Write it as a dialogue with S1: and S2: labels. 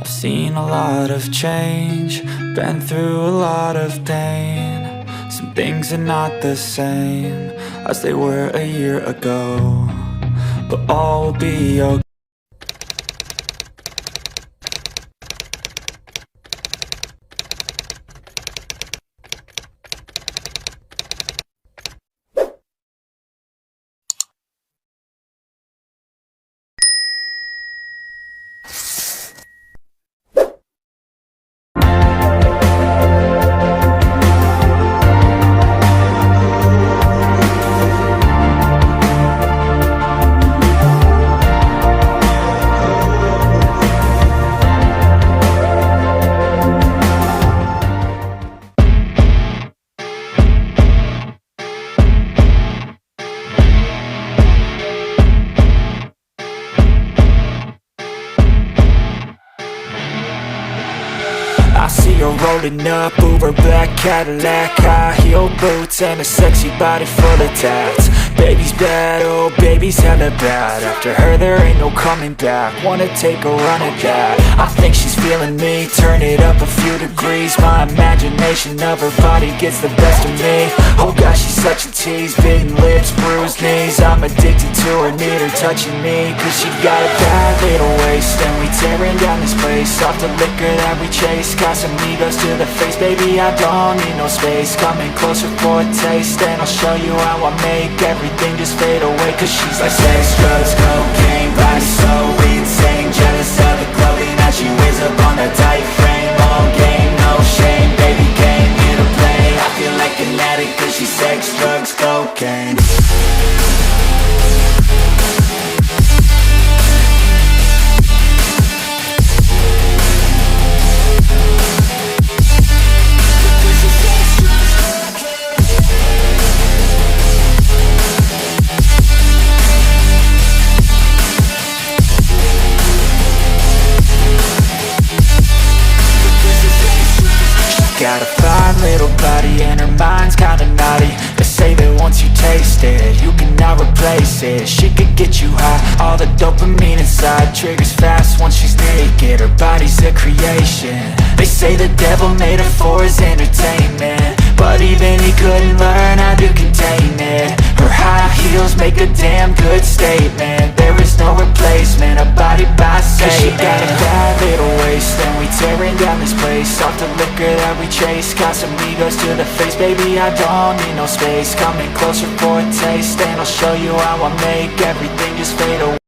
S1: I've seen a lot of change, been through a lot of pain. Some things are not the same as they were a year ago, but all will be okay. I see her rolling up, Uber black Cadillac, high heel boots and a sexy body full of tats. Baby's bad, oh baby's hella bad. After her there ain't no coming back. Wanna take a run at that. I think she's feeling me, turn it up a few degrees. My imagination of her body gets the best of me. Oh gosh, she's such a tease, bitten lips, bruised knees. I'm addicted to her, need her touching me, cause she got a bad little waist. And we tearing down this place, off the liquor that we chase. Got some egos to the face, baby I don't need no space. Coming closer for a taste, and I'll show you how I make everything just fade away. Cause she's like sex, drugs, cocaine, body so insane. Jealous of the clothing that she wears up on a tight frame. All game, no shame, baby came here to play. I feel like an addict cause she's sex, drugs, cocaine. Got a fine little body and her mind's kinda naughty. They say that once you taste it, you cannot replace it. She could get you high, all the dopamine inside triggers fast once she's naked. Her body's a creation. They say the devil made her for his entertainment, but even he couldn't learn how to contain it. Her high heels make a damn good statement. There is no replacement, a body by Satan. She got a bad little waist, and we tearing down this place. Off the liquor that we chase, got some egos to the face. Baby, I don't need no space. Coming closer for a taste, and I'll show you how I make everything just fade away.